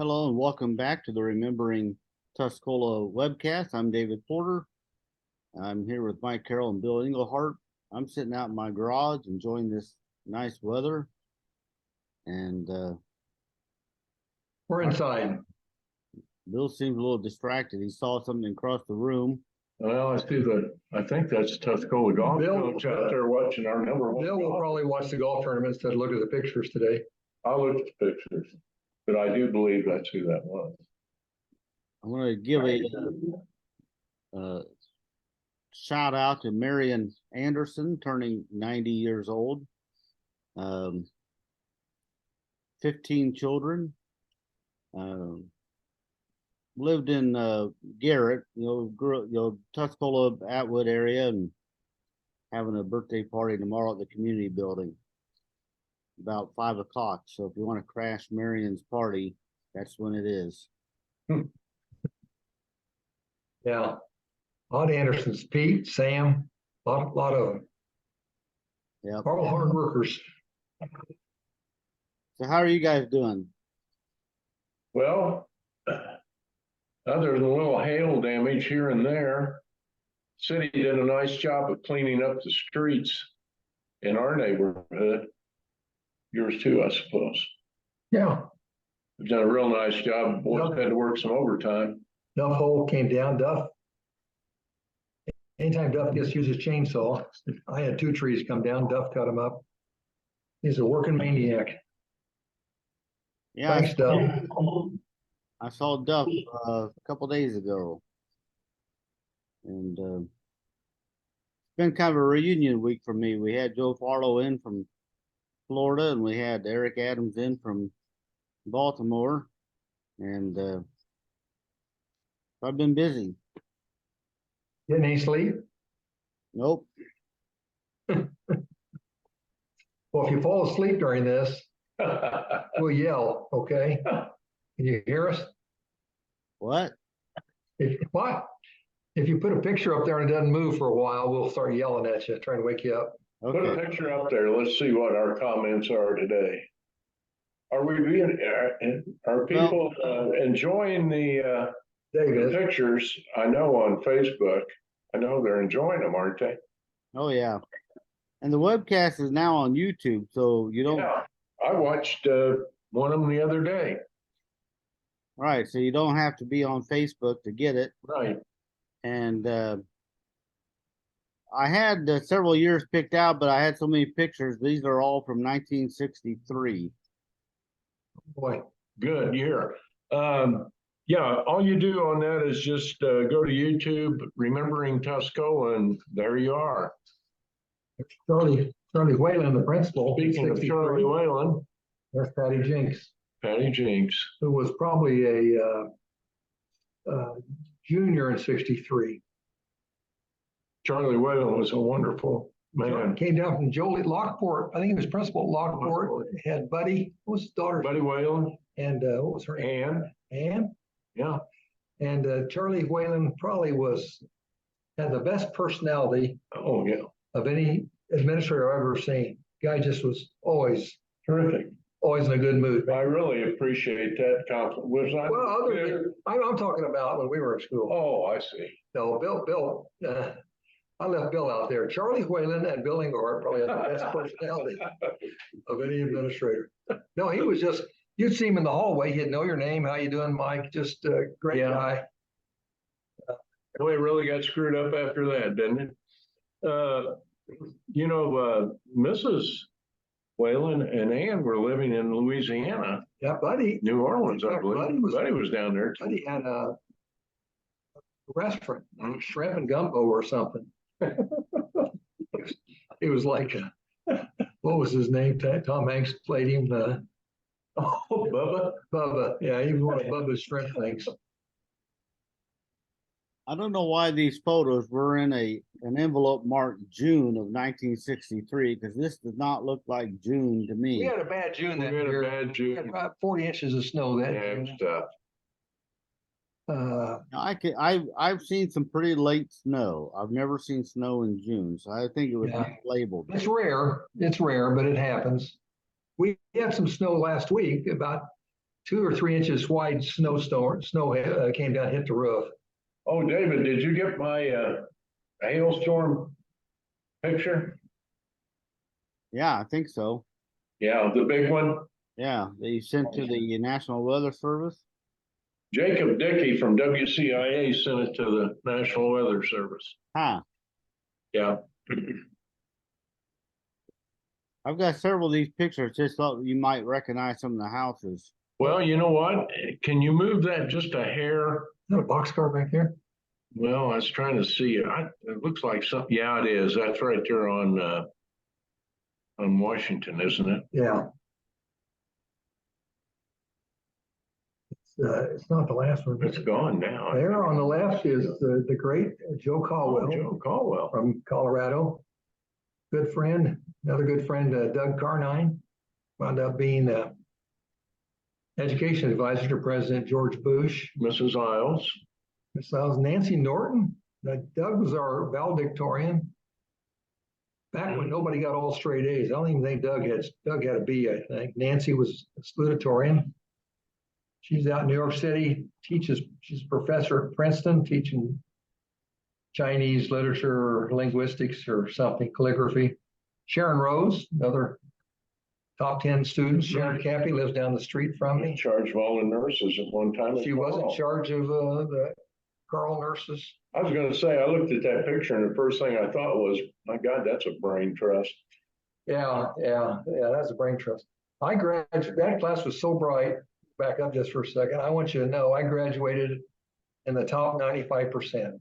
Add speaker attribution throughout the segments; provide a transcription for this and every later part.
Speaker 1: Hello and welcome back to the Remembering Tuscola webcast. I'm David Porter. I'm here with Mike Carroll and Bill Englehart. I'm sitting out in my garage enjoying this nice weather. And
Speaker 2: We're inside.
Speaker 1: Bill seems a little distracted. He saw something across the room.
Speaker 3: Well, I think that's Tuscola golf coach out there watching our number one.
Speaker 2: Bill will probably watch the golf tournament instead of look at the pictures today.
Speaker 3: I'll look at the pictures, but I do believe that's who that was.
Speaker 1: I'm going to give a shout out to Marion Anderson, turning 90 years old. 15 children. Lived in Garrett, grew Tuscola, Atwood area, and having a birthday party tomorrow at the community building about 5 o'clock. So if you want to crash Marion's party, that's when it is.
Speaker 2: Yeah. A lot of Andersons, Pete, Sam, a lot of them.
Speaker 1: Yeah.
Speaker 2: All hard workers.
Speaker 1: So how are you guys doing?
Speaker 3: Well, other than a little hail damage here and there, city did a nice job of cleaning up the streets in our neighborhood. Yours too, I suppose.
Speaker 2: Yeah.
Speaker 3: They've done a real nice job. Boys had to work some overtime.
Speaker 2: Duff hole came down. Duff. Anytime Duff gets to use his chainsaw, I had 2 trees come down. Duff cut them up. He's a working maniac.
Speaker 1: Yeah,
Speaker 2: Thanks, Duff.
Speaker 1: I saw Duff a couple days ago, and it's been kind of a reunion week for me. We had Joe Farlow in from Florida, and we had Eric Adams in from Baltimore, and I've been busy.
Speaker 2: Getting any sleep?
Speaker 1: Nope.
Speaker 2: Well, if you fall asleep during this, we'll yell, okay? Can you hear us?
Speaker 1: What?
Speaker 2: What? If you put a picture up there and it doesn't move for a while, we'll start yelling at you, trying to wake you up.
Speaker 3: Put a
Speaker 1: Okay.
Speaker 3: picture up there. Let's see what our comments are today. Are people enjoying the
Speaker 2: David,
Speaker 3: pictures? I know on Facebook. I know they're enjoying them, aren't they?
Speaker 1: Oh yeah. And the webcast is now on YouTube, so you don't.
Speaker 3: Yeah, I watched one of them the other day.
Speaker 1: Right, so you don't have to be on Facebook to get it.
Speaker 3: Right.
Speaker 1: And I had several years picked out, but I had so many pictures. These are all from 1963.
Speaker 2: boy,
Speaker 3: Good year. Yeah, all you do on that is just go to YouTube, Remembering Tuscola, and there you are.
Speaker 2: Charlie Whalen, the principal.
Speaker 3: Speaking of
Speaker 2: 63.
Speaker 3: Charlie Whalen,
Speaker 2: There's Patty Jinks,
Speaker 3: Patty Jinks.
Speaker 2: who was probably a junior in 63.
Speaker 3: Charlie Whalen was a wonderful man.
Speaker 2: Came down from Jolie Lockport. I think he was principal at Lockport. Had Buddy, what was his daughter?
Speaker 3: Buddy Whalen.
Speaker 2: And what was her name?
Speaker 3: Ann.
Speaker 2: Ann.
Speaker 3: Yeah.
Speaker 2: And Charlie Whalen probably had the best personality
Speaker 3: Oh, yeah.
Speaker 2: of any administrator I've ever seen. Guy just was always
Speaker 3: Terrific.
Speaker 2: in a good mood.
Speaker 3: I really appreciate that compliment. Was I?
Speaker 2: Well, I'm talking about when we were in school.
Speaker 3: Oh, I see.
Speaker 2: No, Bill, I left Bill out there. Charlie Whalen and Bill Englehart probably had the best personality of any administrator. No, he was just, you'd see him in the hallway. He'd know your name. How you doing, Mike? Just a great guy.
Speaker 3: Well, it really got screwed up after that, didn't it? Mrs. Whalen and Ann were living in Louisiana.
Speaker 2: Yeah, Buddy.
Speaker 3: New Orleans, I believe. Buddy was down there.
Speaker 2: Buddy had a restaurant, shrimp and gumbo or something. It was like, what was his name? Tom Hanks played him. Bubba. Yeah, he was one of Bubba's shrimp things.
Speaker 1: I don't know why these photos were in an envelope marked June of 1963, because this does not look like June to me.
Speaker 2: We had a bad June that year.
Speaker 3: We had a bad June.
Speaker 2: We had about 40 inches of snow that
Speaker 3: Yeah,
Speaker 2: year.
Speaker 3: stuff.
Speaker 1: I've seen some pretty late snow. I've never seen snow in June, so I think it was
Speaker 2: Yeah.
Speaker 1: labeled.
Speaker 2: It's rare, but it happens. We had some snow last week, about 2 or 3 inches wide snowstorm. Snow came down, hit the roof.
Speaker 3: Oh, David, did you get my hailstorm picture?
Speaker 1: Yeah, I think so.
Speaker 3: Yeah, the big one.
Speaker 1: Yeah, that you sent to the National Weather Service.
Speaker 3: Jacob Dickey from WCIA sent it to the National Weather Service.
Speaker 1: Huh.
Speaker 3: Yeah.
Speaker 1: I've got several of these pictures. Just thought you might recognize some of the houses.
Speaker 3: Well, you know what? Can you move that just a hair?
Speaker 2: Is that a boxcar back there?
Speaker 3: Well, I was trying to see it. It looks like something. Yeah, it is. That's right there on Washington, isn't it?
Speaker 2: Yeah. It's not the last one.
Speaker 3: It's gone now.
Speaker 2: There on the left is the great Joe Caldwell.
Speaker 3: Oh, Joe Caldwell.
Speaker 2: From Colorado. Good friend, another good friend, Doug Carnine, wound up being education advisor to President George Bush.
Speaker 3: Mrs. Isles.
Speaker 2: Mrs. Isles, Nancy Norton. Doug was our valedictorian. Back when nobody got all straight A's. I don't even think Doug had a B, I think. Nancy was a salutatorian. She's out in New York City, she's a professor at Princeton, teaching Chinese literature, or linguistics or something, calligraphy. Sharon Rose, another top 10 students. Sharon Cappy lives down the street from me.
Speaker 3: In charge of all the nurses at one time.
Speaker 2: She was in charge of the Carl nurses.
Speaker 3: I was going to say, I looked at that picture and the first thing I thought was, my God, that's a brain trust.
Speaker 2: Yeah, that's a brain trust. I graduated, that class was so bright. Back up just for a second. I want you to know I graduated in the top 95%.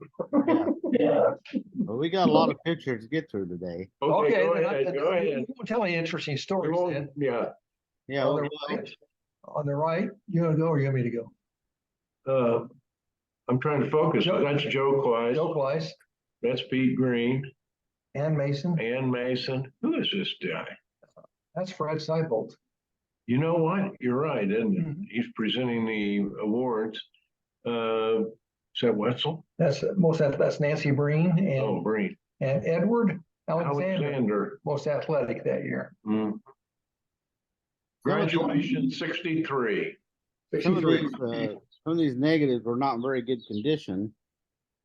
Speaker 1: Yeah. Well, we got a lot of pictures to get through today.
Speaker 2: Okay,
Speaker 3: go
Speaker 2: then
Speaker 3: ahead. Go ahead.
Speaker 2: You won't tell any interesting stories then.
Speaker 3: Yeah.
Speaker 1: Yeah.
Speaker 2: On
Speaker 1: well,
Speaker 2: the right, on the right, you want to go or you want me to go?
Speaker 3: I'm trying to focus. That's Joe Kleiss.
Speaker 2: Joe Kleiss,
Speaker 3: That's Pete Green.
Speaker 2: Ann Mason.
Speaker 3: Ann Mason. Who is this guy?
Speaker 2: That's Fred Seibold.
Speaker 3: You know what? You're right, isn't it?
Speaker 2: Mhm.
Speaker 3: He's presenting the awards. Is that Wetzel?
Speaker 2: That's Nancy Breen
Speaker 3: Oh, Breen.
Speaker 2: and Edward Alexander,
Speaker 3: Alexander.
Speaker 2: most athletic that year.
Speaker 3: Mm. Graduation 63.
Speaker 1: some of
Speaker 2: 63.
Speaker 1: some of these negatives were not in very good condition,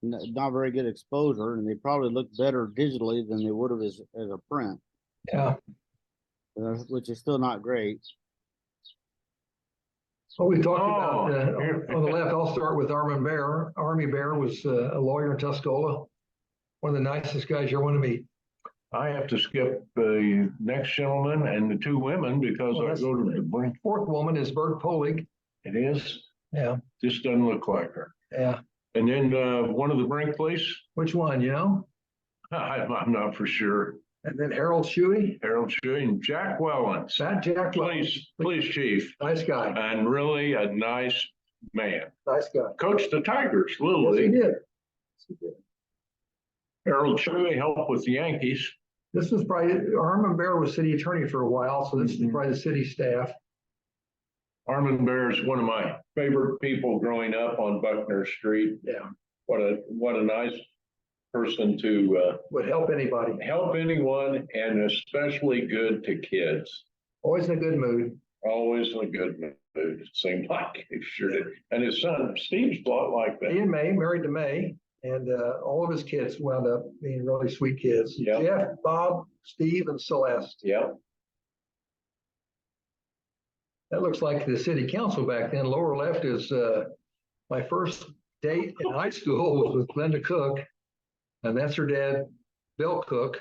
Speaker 1: not very good exposure, and they probably look better digitally than they would have as a print,
Speaker 2: Yeah.
Speaker 1: Which is still not great.
Speaker 2: Well, we talked about
Speaker 3: here.
Speaker 2: on the left. I'll start with Armin Bear. Army Bear was a lawyer in Tuscola, one of the nicest guys you want to meet.
Speaker 3: I have to skip the next gentleman and the two women because
Speaker 2: Well,
Speaker 3: I go to the brink.
Speaker 2: Fourth woman is Bert Polig.
Speaker 3: It is.
Speaker 2: Yeah,
Speaker 3: This doesn't look like her.
Speaker 2: yeah.
Speaker 3: And then one of the Brinkley's.
Speaker 2: Which one, you know?
Speaker 3: I'm not for sure.
Speaker 2: And then Harold Shuey.
Speaker 3: Harold Shuey and Jack Wellens.
Speaker 2: That Jack.
Speaker 3: Police chief.
Speaker 2: Nice guy.
Speaker 3: And really a nice man.
Speaker 2: Nice guy.
Speaker 3: Coached the Tigers, Little
Speaker 2: Yes, he
Speaker 3: League.
Speaker 2: did. Yes, he did.
Speaker 3: Harold Shuey helped with the Yankees.
Speaker 2: This was probably, Armin Bear was city attorney for a while, so this is probably the city staff.
Speaker 3: Armin Bear is one of my favorite people growing up on Buckner Street.
Speaker 2: Yeah.
Speaker 3: What a nice person to
Speaker 2: Would help anybody.
Speaker 3: help anyone, and especially good to kids.
Speaker 2: Always in a good mood.
Speaker 3: Always in a good mood. It seemed like he sure did. And his son Steve's a lot like
Speaker 2: He
Speaker 3: that.
Speaker 2: and May, married to May, and all of his kids wound up being really sweet kids.
Speaker 3: Yeah.
Speaker 2: Jeff, Bob, Steve, and Celeste.
Speaker 3: Yeah.
Speaker 2: That looks like the city council back then. Lower left is my first date in high school was with Glenda Cook, and that's her dad, Bill Cook,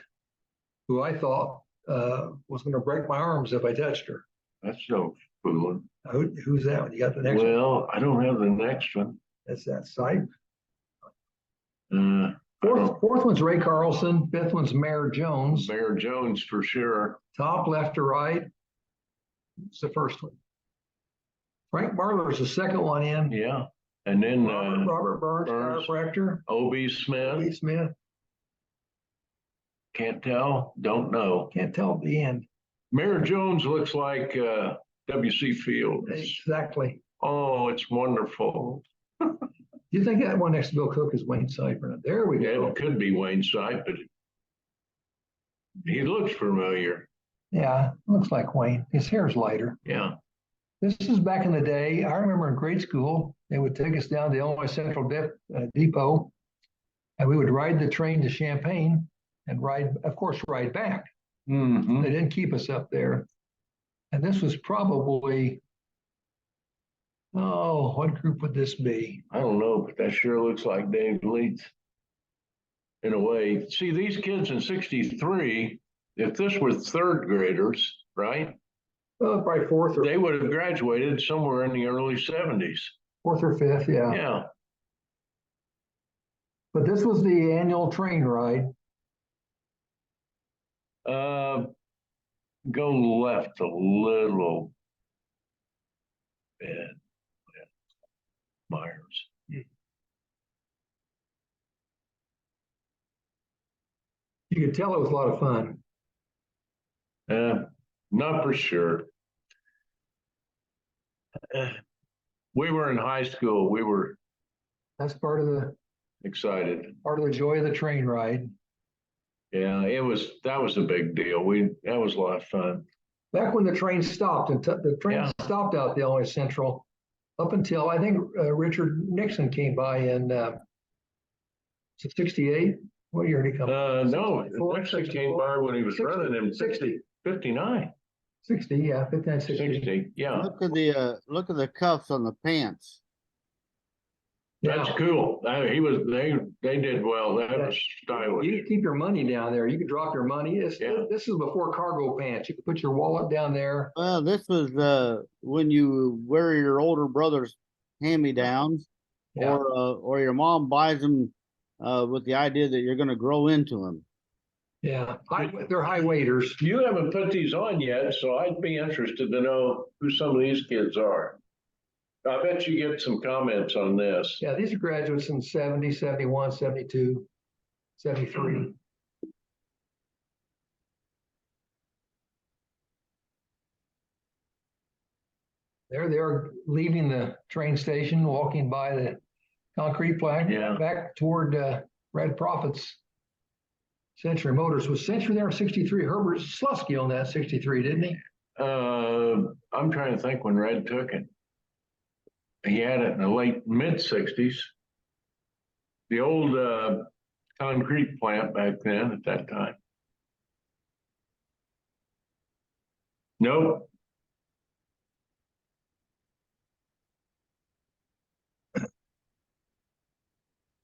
Speaker 2: who I thought was going to break my arms if I touched her.
Speaker 3: That's no fooling.
Speaker 2: Who's that one? You got the next one?
Speaker 3: Well, I don't have the next one.
Speaker 2: That's that site.
Speaker 3: I don't-
Speaker 2: Fourth one's Ray Carlson. Fifth one's Mayor Jones.
Speaker 3: Mayor Jones for sure.
Speaker 2: Top left to right. It's the first one. Frank Barler's the second one in.
Speaker 3: Yeah. And then
Speaker 2: Robert Burns,
Speaker 3: Burns.
Speaker 2: chiropractor.
Speaker 3: O.B. Smith.
Speaker 2: Lee Smith.
Speaker 3: Can't tell. Don't know.
Speaker 2: Can't tell at the end.
Speaker 3: Mayor Jones looks like W.C. Fields.
Speaker 2: Exactly.
Speaker 3: Oh, it's wonderful.
Speaker 2: Do you think that one next to Bill Cook is Wayne Cypher? There we
Speaker 3: Yeah,
Speaker 2: go.
Speaker 3: it could be Wayne Sipe, but he looks familiar.
Speaker 2: Yeah, looks like Wayne. His hair's lighter.
Speaker 3: Yeah.
Speaker 2: This is back in the day. I remember in grade school, they would take us down to Illinois Central Depot, and we would ride the train to Champaign and of course, ride back.
Speaker 3: Mm-hmm.
Speaker 2: They didn't keep us up there. And this was probably, what group would this be?
Speaker 3: I don't know, but that sure looks like Dave Leeds in a way. See, these kids in 63, if this were third graders, right?
Speaker 2: Probably
Speaker 3: They would have graduated somewhere in the early 70s.
Speaker 2: fourth or fifth, yeah.
Speaker 3: Yeah.
Speaker 2: But this was the annual train ride.
Speaker 3: Go left a little bit. Myers.
Speaker 2: You could tell it was a lot of fun.
Speaker 3: Not for sure. We were in high school. We were
Speaker 2: That's part of the
Speaker 3: excited.
Speaker 2: joy of the train ride.
Speaker 3: Yeah, that was a big deal. That was a lot of fun.
Speaker 2: Back when the train stopped, and the train stopped out the Illinois Central up until I think Richard Nixon came by in 68. What year did he come?
Speaker 3: No, Nixon came by when he was 60, running in 59.
Speaker 2: 60, yeah, 59, 60.
Speaker 3: 60, yeah.
Speaker 1: Look at the cuffs on the pants.
Speaker 3: That's cool. They did well. That was stylish.
Speaker 2: You can keep your money down there. You can drop your money. This is before cargo pants. You can put your wallet down there.
Speaker 1: Well, this was when you wear your older brother's hand-me-downs, or your mom buys them with the idea that you're going to grow into them.
Speaker 2: Yeah, they're high waiters.
Speaker 3: You haven't put these on yet, so I'd be interested to know who some of these kids are. I bet you get some comments on this.
Speaker 2: Yeah, these are graduates in 70, 71, 72, 73. There they are leaving the train station, walking by the concrete plant, back toward Red Prophet's Century Motors. Was Century there in 63? Herbert Slusky owned that 63, didn't he?
Speaker 3: I'm trying to think when Red took it. He had it in the late mid-60s. The old concrete plant back then at that time. Nope.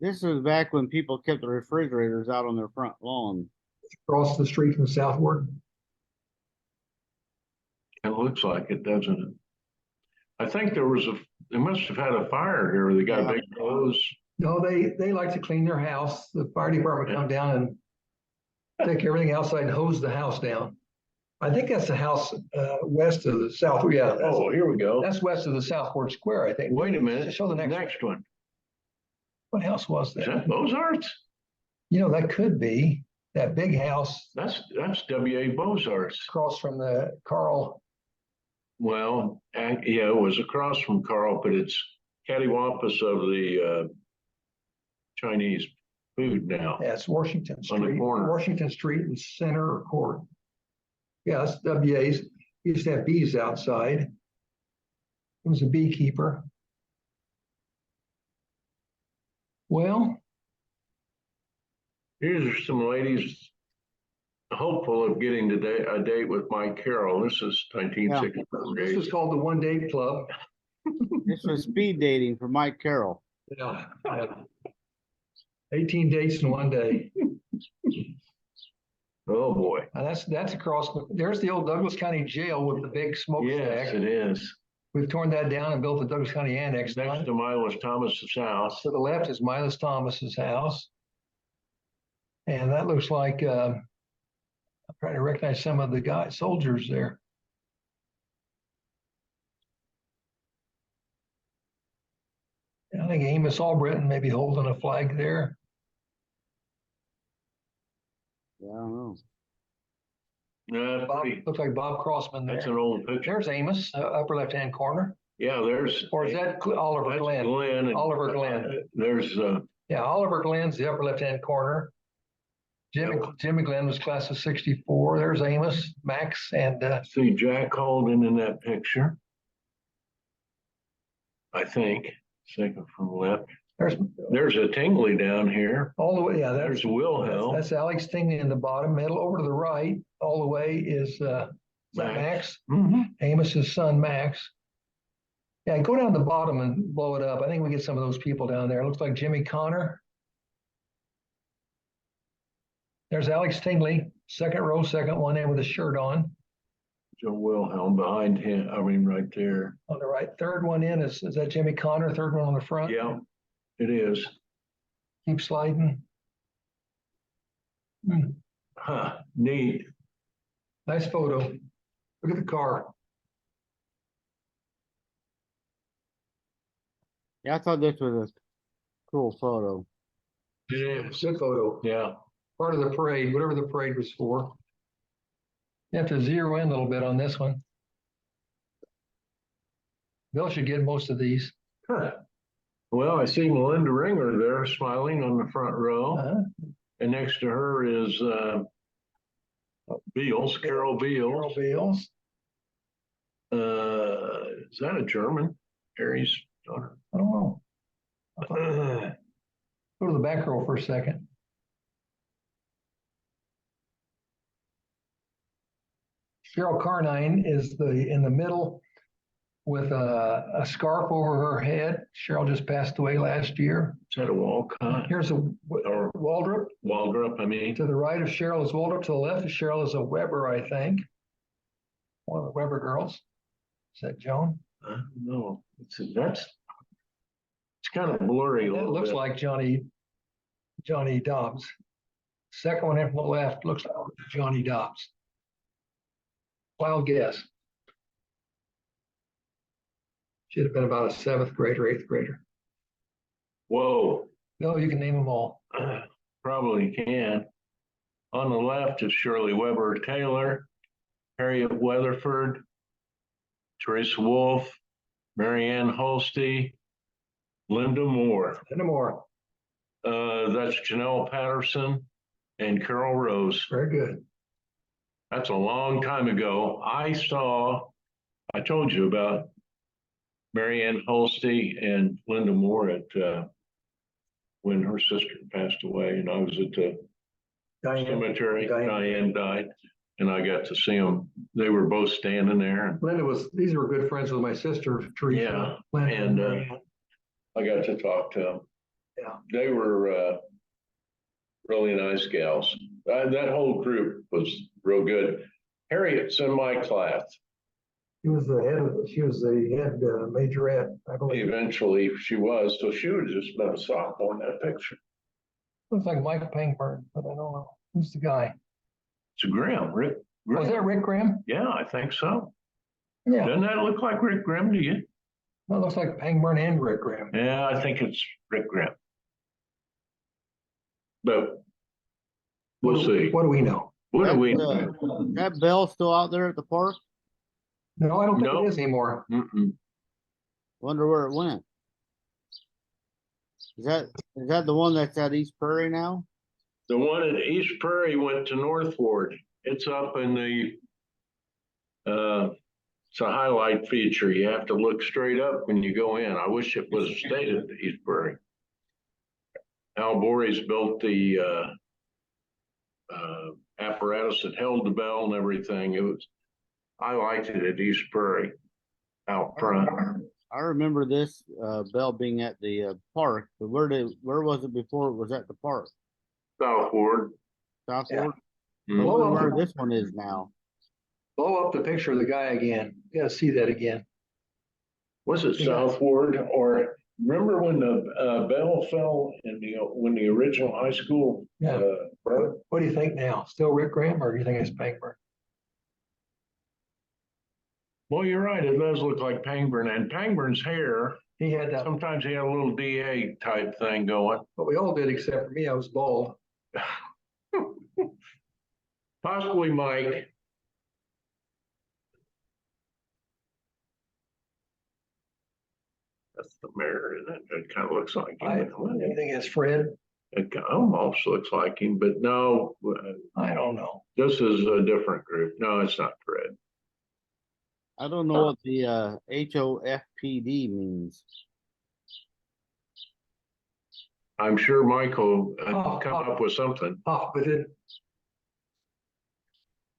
Speaker 1: This was back when people kept the refrigerators out on their front lawn.
Speaker 2: Across the street from southward.
Speaker 3: It looks like it, doesn't it? I think they must have had a fire here. They got a big hose.
Speaker 2: No, they like to clean their house. The fire department come down and take everything outside and hose the house down. I think that's the house west of the south. Yeah.
Speaker 3: Here we go.
Speaker 2: That's west of the Southward Square, I think.
Speaker 3: Wait a minute.
Speaker 2: Show the next
Speaker 3: one.
Speaker 2: What house was that?
Speaker 3: Is that Bozarts?
Speaker 2: That could be that big house.
Speaker 3: That's W.A. Bozarts.
Speaker 2: Across from the Carl.
Speaker 3: Well, it was across from Carl, but it's cattywampus of the Chinese food now.
Speaker 2: Yeah, it's Washington Street.
Speaker 3: On the corner.
Speaker 2: Washington Street and Center or Court. Yeah, that's W.A.'s. He used to have bees outside. He was a beekeeper. Well,
Speaker 3: here's some ladies hopeful of getting a date with Mike Carroll. This is 1964.
Speaker 2: This was called the One Day Club.
Speaker 1: This was speed dating for Mike Carroll.
Speaker 2: Yeah. 18 dates in one day.
Speaker 3: Oh boy.
Speaker 2: And that's across. There's the old Douglas County Jail with the big smokestack.
Speaker 3: Yes, it is.
Speaker 2: We've torn that down and built the Douglas County Annex.
Speaker 3: Next to Miles Thomas's house.
Speaker 2: To the left is Miles Thomas's house. And that looks like, I'm trying to recognize some of the soldiers there. And I think Amos Albritton may be holding a flag there.
Speaker 1: Yeah, I don't know.
Speaker 2: Looks like Bob Crossman there.
Speaker 3: That's an old picture.
Speaker 2: There's Amos, upper left-hand corner.
Speaker 3: Yeah, there's.
Speaker 2: Or is that Oliver Glenn? Oliver Glenn.
Speaker 3: There's.
Speaker 2: Yeah, Oliver Glenn's the upper left-hand corner. Jimmy Glenn was class of 64. There's Amos, Max, and
Speaker 3: see Jack Holden in that picture. I think, second from left.
Speaker 2: There's
Speaker 3: There's a Tingley down here.
Speaker 2: all the way, yeah,
Speaker 3: There's Wilhelm.
Speaker 2: that's Alex Tingley in the bottom middle. Over to the right, all the way is that Max?
Speaker 3: Mhm.
Speaker 2: Amos's son, Max. Yeah, go down the bottom and blow it up. I think we get some of those people down there. It looks like Jimmy Connor. There's Alex Tingley, second row, second one in with a shirt on.
Speaker 3: Joe Wilhelm behind him, I mean, right there.
Speaker 2: On the right, third one in is that Jimmy Connor? Third one on the front.
Speaker 3: Yeah, it is.
Speaker 2: Keep sliding.
Speaker 3: Huh, neat.
Speaker 2: Nice photo. Look at the car.
Speaker 1: Yeah, I thought this was a cool photo.
Speaker 3: It is.
Speaker 2: Good photo.
Speaker 3: Yeah.
Speaker 2: Part of the parade, whatever the parade was for. You have to zero in a little bit on this one. Bill should get most of these.
Speaker 3: Huh. Well, I see Melinda Ringer there smiling on the front row. And next to her is Beals, Carol Beals.
Speaker 2: Carol Beals.
Speaker 3: Is that a German? Harry's daughter.
Speaker 2: I don't know.
Speaker 3: Uh,
Speaker 2: Go to the back row for a second. Cheryl Carnine is in the middle with a scarf over her head. Cheryl just passed away last year.
Speaker 3: Is that a Walcott?
Speaker 2: Here's a
Speaker 3: Or
Speaker 2: Waldrop.
Speaker 3: Waldrop, I mean.
Speaker 2: To the right of Cheryl is Waldrop. To the left of Cheryl is a Weber, I think. One of the Weber girls. Is that Joan?
Speaker 3: No, it's kind of blurry a
Speaker 2: It
Speaker 3: little
Speaker 2: looks
Speaker 3: bit.
Speaker 2: like Johnny Dobbs. Second one in from the left looks like Johnny Dobbs. Wild guess. Should have been about a 7th grader, 8th grader.
Speaker 3: Whoa,
Speaker 2: No, you can name them all.
Speaker 3: probably can. On the left is Shirley Weber Taylor, Harriet Weatherford, Teresa Wolf, Marianne Holsty, Linda Moore.
Speaker 2: No more.
Speaker 3: That's Janelle Patterson and Carol Rose.
Speaker 2: Very good.
Speaker 3: That's a long time ago. I told you about Marianne Holsty and Linda Moore at when her sister passed away, and I was at the cemetery. Diane died, and I got to see them. They were both standing there.
Speaker 2: Linda these were good friends with my sister, Teresa.
Speaker 3: Yeah,
Speaker 2: Linda
Speaker 3: and
Speaker 2: Marianne.
Speaker 3: I got to talk to them.
Speaker 2: Yeah.
Speaker 3: They were really nice gals. That whole group was real good. Harriet's in my class.
Speaker 2: She was the head majorette, I believe.
Speaker 3: Eventually she was, so she would have just been a sophomore in that picture.
Speaker 2: Looks like Mike Pangburn, but I don't know. Who's the guy?
Speaker 3: It's Graham, Rick.
Speaker 2: Was that Rick Graham?
Speaker 3: Yeah, I think so.
Speaker 2: Yeah.
Speaker 3: Doesn't that look like Rick Graham to you?
Speaker 2: Well, it looks like Pangburn and Rick Graham.
Speaker 3: Yeah, I think it's Rick Graham. But we'll see.
Speaker 2: What do we know?
Speaker 3: What do we
Speaker 1: Is
Speaker 3: know?
Speaker 1: that Bell still out there at the park?
Speaker 2: No, I don't think
Speaker 3: No.
Speaker 2: it is anymore.
Speaker 3: Mm-mm.
Speaker 1: Wonder where it went. Is that the one that's at East Prairie now?
Speaker 3: The one at East Prairie went to North Ward. It's up in it's a highlight feature. You have to look straight up when you go in. I wish it was stayed at East Prairie. Al Bory's built the apparatus that held the bell and everything. I liked it at East Prairie out front.
Speaker 1: I remember this bell being at the park, but where was it before it was at the park?
Speaker 3: South Ward.
Speaker 1: South
Speaker 2: Yeah.
Speaker 1: Ward?
Speaker 3: Mhm.
Speaker 1: I wonder where this one is now.
Speaker 2: Blow up the picture of the guy again. You gotta see that again.
Speaker 3: Was it
Speaker 2: Yeah.
Speaker 3: South Ward, or remember when the bell fell in when the original high school
Speaker 2: Yeah.
Speaker 3: burned?
Speaker 2: What do you think now? Still Rick Graham, or do you think it's Pangburn?
Speaker 3: Well, you're right. It does look like Pangburn, and Pangburn's hair.
Speaker 2: He had that,
Speaker 3: Sometimes he had a little DA type thing going.
Speaker 2: but we all did except for me. I was bald.
Speaker 3: Possibly Mike. That's the mayor, isn't it? It kind of looks like
Speaker 2: I
Speaker 3: him.
Speaker 2: think it's Fred.
Speaker 3: It almost looks like him, but no,
Speaker 2: I don't know.
Speaker 3: this is a different group. No, it's not Fred.
Speaker 1: I don't know what the HOFPD means.
Speaker 3: I'm sure Michael
Speaker 2: Oh,
Speaker 3: come up with something.
Speaker 2: Oh, but it,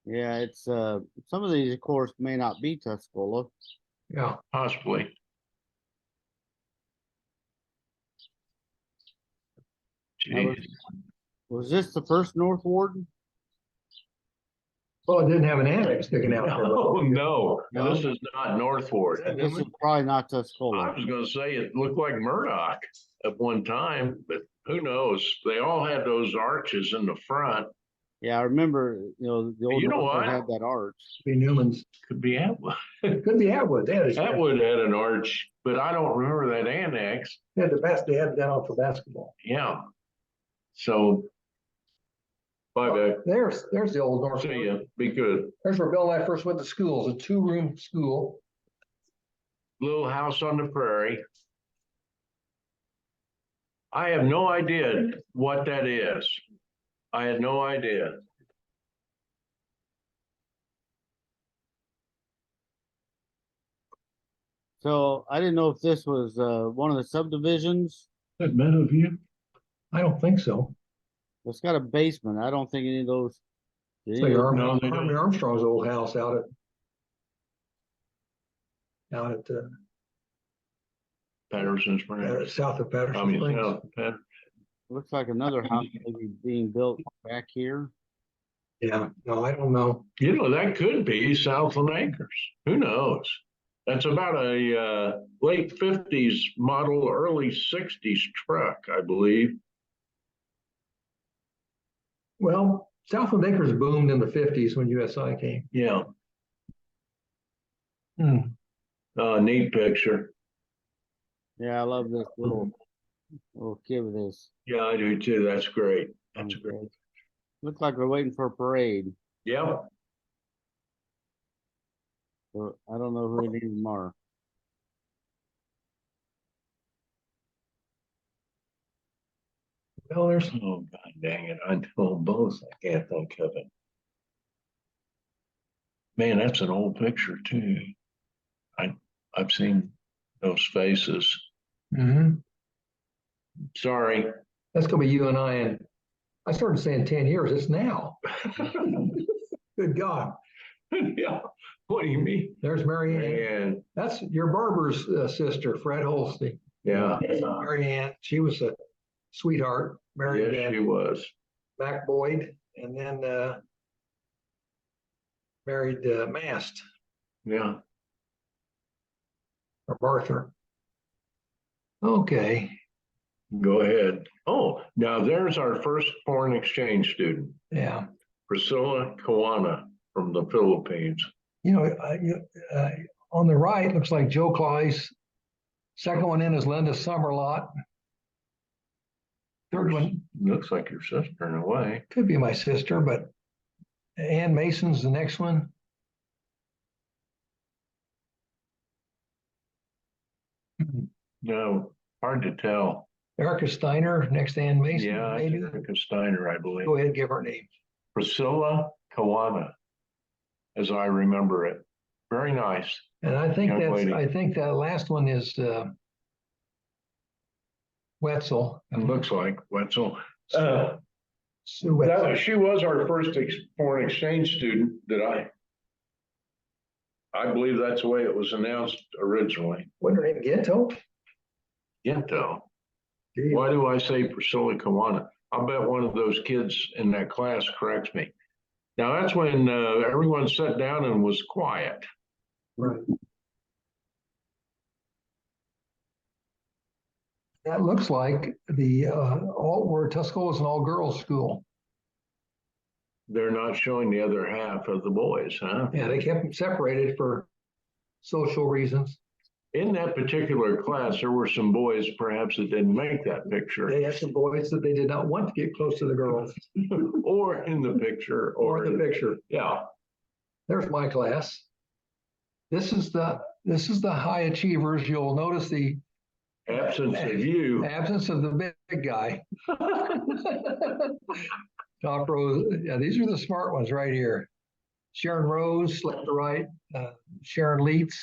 Speaker 1: Yeah, it's some of these, of course, may not be Tuscola.
Speaker 2: yeah,
Speaker 3: Possibly.
Speaker 1: Now,
Speaker 3: Jeez.
Speaker 1: was this the first North Ward?
Speaker 2: well, it didn't have an annex sticking out there.
Speaker 3: Oh, no,
Speaker 1: No?
Speaker 3: this is not Northward.
Speaker 1: This is probably not
Speaker 3: I
Speaker 1: Tuscola.
Speaker 3: was gonna say it looked like Murdoch at one time, but who knows? They all had those arches in the front.
Speaker 1: Yeah, I remember, the old
Speaker 3: You know
Speaker 1: North Ward
Speaker 3: what?
Speaker 1: had that arch.
Speaker 2: Be Newman's.
Speaker 3: Could be Atwood.
Speaker 2: Could be Atwood. They had,
Speaker 3: Atwood had an arch, but I don't remember that annex.
Speaker 2: they had the best. They had down for basketball.
Speaker 3: Yeah. So, bye, Beck.
Speaker 2: There's the old North.
Speaker 3: See ya. Be good.
Speaker 2: There's where Bill and I first went to school. It was a 2-room school.
Speaker 3: Little house on the prairie. I have no idea what that is. I had no idea.
Speaker 1: So I didn't know if this was one of the subdivisions.
Speaker 3: That Meadowview?
Speaker 2: I don't think so.
Speaker 1: It's got a basement. I don't think any of those.
Speaker 2: It's like
Speaker 3: No, they
Speaker 2: Army
Speaker 3: don't.
Speaker 2: Armstrong's old house out at
Speaker 3: Patterson Springs.
Speaker 2: south of
Speaker 3: I
Speaker 2: Patterson
Speaker 3: mean,
Speaker 2: Springs.
Speaker 3: south of Patterson.
Speaker 1: Looks like another house maybe being built back here.
Speaker 2: Yeah, no, I don't know.
Speaker 3: You know, that could be Southland Acres. Who knows? That's about a late 50s model, early 60s truck, I believe.
Speaker 2: Well, Southland Acres boomed in the 50s when USI came.
Speaker 3: Yeah,
Speaker 2: Hmm.
Speaker 3: neat picture.
Speaker 1: Yeah, I love this little kid with this.
Speaker 3: Yeah, I do too. That's great. That's great.
Speaker 1: Looks like we're waiting for a parade.
Speaker 3: Yeah.
Speaker 1: So I don't know who it even are.
Speaker 2: Well, there's
Speaker 3: Oh, God dang it. I know both. I can't think of it. Man, that's an old picture too. I've seen those faces.
Speaker 2: Mhm.
Speaker 3: Sorry.
Speaker 2: That's gonna be you and I, and I started saying 10 years. It's now. Good God.
Speaker 3: Yeah. What do you mean?
Speaker 2: There's Mary Ann.
Speaker 3: Man,
Speaker 2: That's your barber's sister, Fred Holstein.
Speaker 3: yeah.
Speaker 2: Mary Ann. She was a sweetheart. Married
Speaker 3: Yes, she was.
Speaker 2: Mac Boyd, and then married Mast
Speaker 3: Yeah.
Speaker 2: or Barther. Okay.
Speaker 3: Go ahead. Oh, now there's our first foreign exchange student,
Speaker 2: Yeah.
Speaker 3: Priscilla Kawana from the Philippines.
Speaker 2: You know, on the right looks like Joe Clyce. Second one in is Linda Summerlot. Third one
Speaker 3: Looks like your sister in a way.
Speaker 2: could be my sister, but Ann Mason's the next one.
Speaker 3: No, hard to tell.
Speaker 2: Erica Steiner, next to Ann Mason,
Speaker 3: Yeah, it's
Speaker 2: maybe.
Speaker 3: Erica Steiner, I believe.
Speaker 2: Go ahead, give her name.
Speaker 3: Priscilla Kawana, as I remember it. Very nice.
Speaker 2: And I think
Speaker 3: Young lady.
Speaker 2: I think that last one is Wetzel.
Speaker 3: It looks like Wetzel.
Speaker 2: Sue Wetzel.
Speaker 3: She was our first foreign exchange student I believe that's the way it was announced originally.
Speaker 2: What's her name? Ghetto?
Speaker 3: Ginto.
Speaker 2: Gee,
Speaker 3: Why do I say Priscilla Kawana? I'll bet one of those kids in that class corrects me. Now that's when everyone sat down and was quiet.
Speaker 2: right. That looks like the where Tuscola is an all-girls school.
Speaker 3: They're not showing the other half of the boys, huh?
Speaker 2: Yeah, they kept them separated for social reasons.
Speaker 3: In that particular class, there were some boys perhaps that didn't make that picture.
Speaker 2: They had some boys that they did not want to get close to the girls
Speaker 3: Or in the picture.
Speaker 2: or in the picture.
Speaker 3: Yeah.
Speaker 2: There's my class. This is the high achievers. You'll notice the
Speaker 3: Absence of you.
Speaker 2: absence of the big guy. Top row. Yeah, these are the smart ones right here. Sharon Rose, left to right, Sharon Leitz,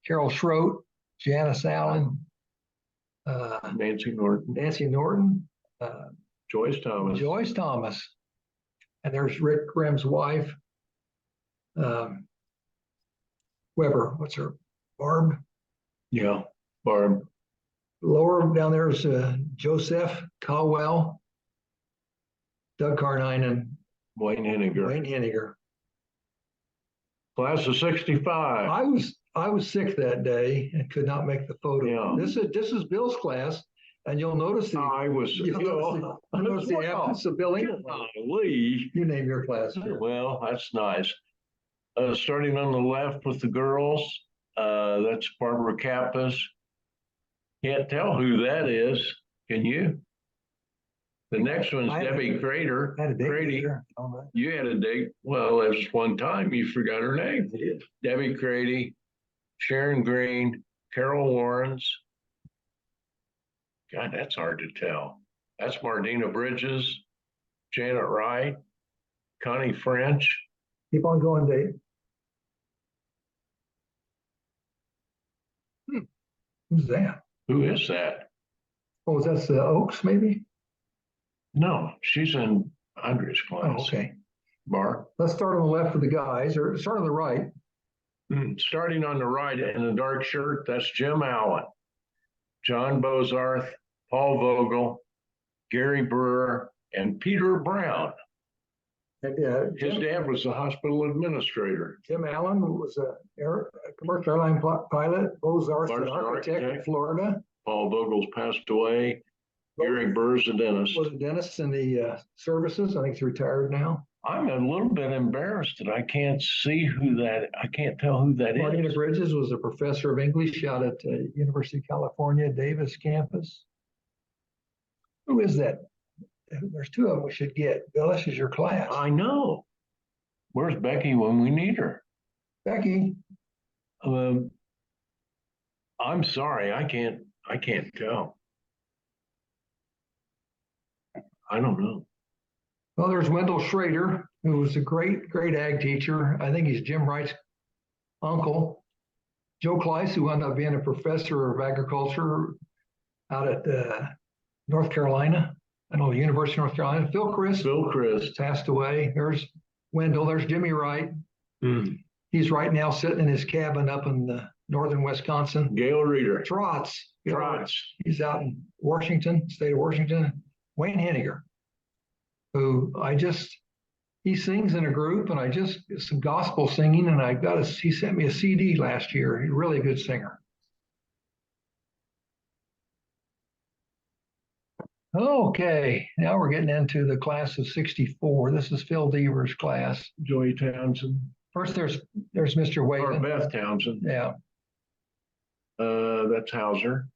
Speaker 2: Carol Schroet, Janice Allen,
Speaker 3: Nancy Norton,
Speaker 2: Nancy Norton,
Speaker 3: Joyce Thomas.
Speaker 2: Joyce Thomas. And there's Rick Grimm's wife, Weber, what's her, Barb?
Speaker 3: Yeah, Barb.
Speaker 2: Lower down there is Joseph Caldwell, Doug Carnine, and
Speaker 3: Wayne Henniger.
Speaker 2: Wayne Henniger.
Speaker 3: Class of 65.
Speaker 2: I was sick that day and could not make the photo.
Speaker 3: Yeah.
Speaker 2: This is Bill's class, and you'll notice the
Speaker 3: I was.
Speaker 2: you'll notice the absence of Bill Ingram.
Speaker 3: Golly.
Speaker 2: You name your class. Jim.
Speaker 3: Well, that's nice. Starting on the left with the girls, that's Barbara Kappas. Can't tell who that is. Can you? The next one's Debbie Crater.
Speaker 2: I had a date
Speaker 3: Grady.
Speaker 2: there. All right.
Speaker 3: You had a date. Well, there was one time you forgot her name.
Speaker 2: I did.
Speaker 3: Debbie Grady, Sharon Green, Carol Warrens. God, that's hard to tell. That's Martina Bridges, Janet Wright, Connie French.
Speaker 2: Keep on going, Dave. Who's that?
Speaker 3: Who is that?
Speaker 2: Oh, that's the Oaks, maybe?
Speaker 3: No, she's in Andre's
Speaker 2: Oh,
Speaker 3: class.
Speaker 2: okay.
Speaker 3: Bar.
Speaker 2: Let's start on the left with the guys, or start on the right.
Speaker 3: Starting on the right in a dark shirt, that's Jim Allen, John Bozarth, Paul Vogel, Gary Brewer, and Peter Brown.
Speaker 2: And,
Speaker 3: His dad was the hospital administrator.
Speaker 2: Jim Allen was a commercial airline pilot, Bozarth, an
Speaker 3: Large
Speaker 2: architect in
Speaker 3: architect.
Speaker 2: Florida.
Speaker 3: Paul Vogel's passed away. Gary Burr's a dentist.
Speaker 2: Was a dentist in the services. I think he's retired now.
Speaker 3: I'm a little bit embarrassed that I can't see I can't tell who that
Speaker 2: Martina
Speaker 3: is.
Speaker 2: Bridges was a professor of English out at University of California, Davis campus. Who is that? There's two of them we should get. Bill, this is your class.
Speaker 3: I know. Where's Becky when we need her?
Speaker 2: Becky,
Speaker 3: I'm sorry, I can't tell. I don't know.
Speaker 2: well, there's Wendell Schrader, who was a great ag teacher. I think he's Jim Wright's uncle. Joe Kleiss, who wound up being a professor of agriculture out at North Carolina. I know the University of North Carolina. Phil
Speaker 3: Chris.
Speaker 2: passed away. There's Wendell. There's Jimmy Wright. He's right now sitting in his cabin up in northern Wisconsin.
Speaker 3: Gail Reeder.
Speaker 2: Trotz. He's out in Washington, state of Washington. Wayne Henniger, who he sings in a group, and some gospel singing, and he sent me a CD last year. He's a really good singer. Okay, now we're getting into the class of 64. This is Phil Deaver's class.
Speaker 3: Joey Townsend.
Speaker 2: First, there's Mr.
Speaker 3: Or
Speaker 2: Whalen.
Speaker 3: Beth Townsend.
Speaker 2: Yeah,
Speaker 3: That's Hauser.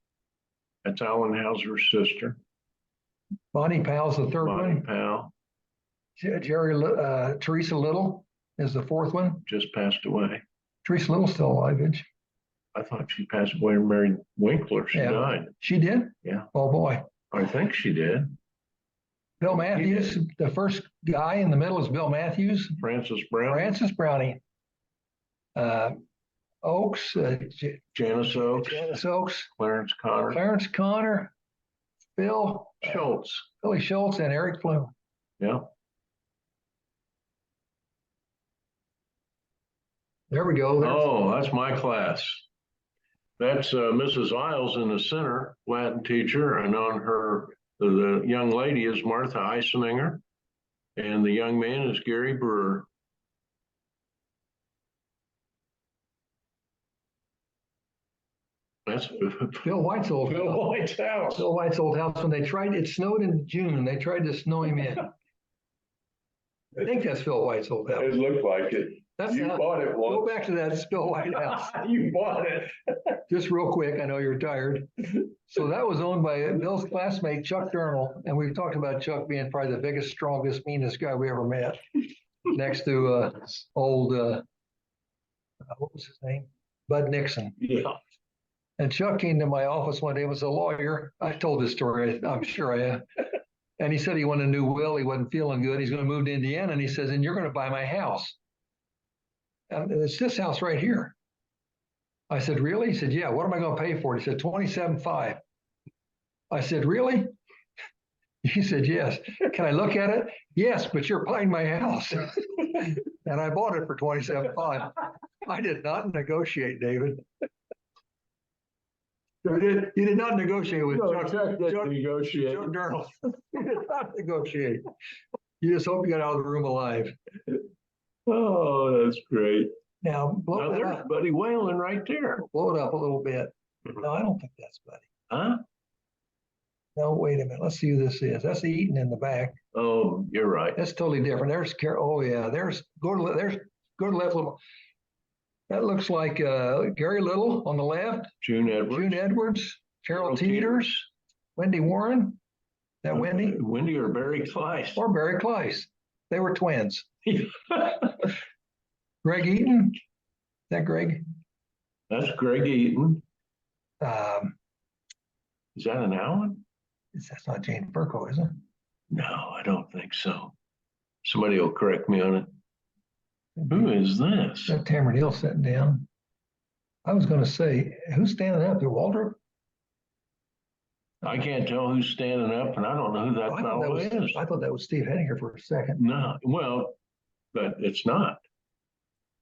Speaker 3: That's Alan Hauser's sister.
Speaker 2: Bonnie Powell's the third
Speaker 3: Bonnie
Speaker 2: one.
Speaker 3: Powell
Speaker 2: Teresa Little is the fourth one.
Speaker 3: just passed away.
Speaker 2: Teresa Little's still alive, isn't she?
Speaker 3: I thought she passed away and married Winkler. She
Speaker 2: Yeah.
Speaker 3: died.
Speaker 2: She did?
Speaker 3: Yeah.
Speaker 2: Oh, boy.
Speaker 3: I think she did.
Speaker 2: Bill Matthews, the first guy in the middle is Bill Matthews.
Speaker 3: Francis Brown.
Speaker 2: Francis Brownie. Oaks,
Speaker 3: Janice Oaks.
Speaker 2: Janice Oaks,
Speaker 3: Clarence Connor.
Speaker 2: Clarence Connor, Phil
Speaker 3: Schultz.
Speaker 2: Billy Schultz, and Eric Flume.
Speaker 3: Yeah.
Speaker 2: There we go.
Speaker 3: Oh, that's my class. That's Mrs. Isles in the center, Latin teacher, and on her, the young lady is Martha Eiseminger, and the young man is Gary Brewer. That's
Speaker 2: Phil White's old
Speaker 3: Phil
Speaker 2: house.
Speaker 3: White's house.
Speaker 2: Phil White's old house. When it snowed in June, they tried to snow him in. I think that's Phil White's old house.
Speaker 3: It looked like it.
Speaker 2: That's
Speaker 3: You
Speaker 2: not,
Speaker 3: bought it
Speaker 2: go
Speaker 3: once.
Speaker 2: back to that Phil White house.
Speaker 3: You bought it.
Speaker 2: Just real quick, I know you're tired. So that was owned by Bill's classmate, Chuck Durnall. And we've talked about Chuck being probably the biggest, strongest, meanest guy we ever met. Next to old, what was his name? Bud Nixon.
Speaker 3: Yeah.
Speaker 2: And Chuck came to my office one day, was a lawyer. I told this story, I'm sure I have. And he said he wanted a new will. He wasn't feeling good. He's going to move to Indiana. And he says, and you're going to buy my house. It's this house right here. I said, really? He said, yeah. What am I going to pay for it? He said, 27.5. I said, really? He said, yes. Can I look at it? Yes, but you're buying my house. And I bought it for 27.5. I did not negotiate, David. You did not negotiate with
Speaker 3: No,
Speaker 2: Chuck,
Speaker 3: Chuck didn't
Speaker 2: Chuck
Speaker 3: negotiate.
Speaker 2: Durnall. You did not negotiate. You just hope you got out of the room alive.
Speaker 3: Oh, that's great.
Speaker 2: Now,
Speaker 3: Now
Speaker 2: blow that
Speaker 3: there's
Speaker 2: up.
Speaker 3: Buddy Whalen right there.
Speaker 2: Blow it up a little bit. No, I don't think that's Buddy.
Speaker 3: Huh?
Speaker 2: No, wait a minute. Let's see who this is. That's the Eaton in the back.
Speaker 3: Oh, you're right.
Speaker 2: That's totally different. There's Oh yeah. There's go to left. That looks like Gary Little on the left.
Speaker 3: June Edwards.
Speaker 2: June Edwards. Cheryl
Speaker 3: Cheryl
Speaker 2: Teeters. Wendy Warren. That Wendy
Speaker 3: Wendy or Barry Kleiss.
Speaker 2: or Barry Kleiss. They were twins. Greg Eaton. Is that Greg?
Speaker 3: That's Greg Eaton.
Speaker 2: Um,
Speaker 3: Is that an Allen?
Speaker 2: that's not Jane Burko, is it?
Speaker 3: No, I don't think so. Somebody will correct me on it. Who is this?
Speaker 2: That Tamara Neal sitting down. I was going to say, who's standing up there? Waldrop?
Speaker 3: I can't tell who's standing up, and I don't know who that fellow is.
Speaker 2: I thought that was Steve Henninger for a second.
Speaker 3: No, well, but it's not.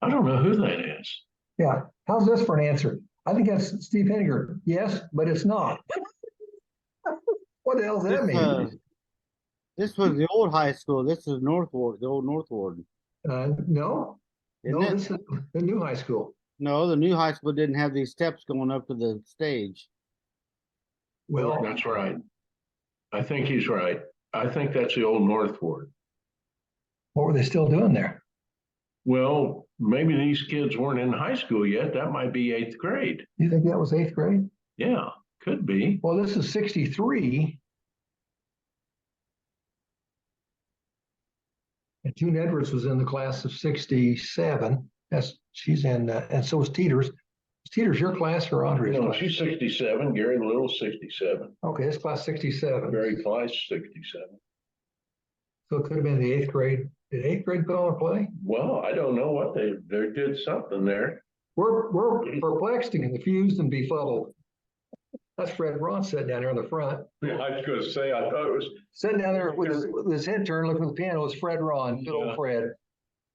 Speaker 3: I don't know who that is.
Speaker 2: Yeah. How's this for an answer? I think that's Steve Henninger. Yes, but it's not. What the hell does that mean?
Speaker 1: This was the old high school. This is North Ward, the old North Ward.
Speaker 2: No.
Speaker 1: Isn't
Speaker 2: No,
Speaker 1: it?
Speaker 2: this is the new high school.
Speaker 1: No, the new high school didn't have these steps going up to the stage.
Speaker 2: Well,
Speaker 3: That's right. I think he's right. I think that's the old North Ward.
Speaker 2: what were they still doing there?
Speaker 3: Well, maybe these kids weren't in high school yet. That might be 8th grade.
Speaker 2: You think that was 8th grade?
Speaker 3: Yeah, could be.
Speaker 2: Well, this is 63. And June Edwards was in the class of 67. She's in, and so is Teeters. Is Teeters your class or Andre's
Speaker 3: No,
Speaker 2: class?
Speaker 3: she's 67. Gary Little, 67.
Speaker 2: Okay, it's class 67.
Speaker 3: Barry Kleiss, 67.
Speaker 2: So it could have been the 8th grade. Did 8th grade put on a play?
Speaker 3: Well, I don't know what they did something there.
Speaker 2: We're perplexed and confused and befuddled. That's Fred Ron sitting down there in the front.
Speaker 3: I was going to say, I thought it was.
Speaker 2: Sitting down there with his head turned looking at the piano is Fred Ron, good old
Speaker 3: Yeah.
Speaker 2: Fred.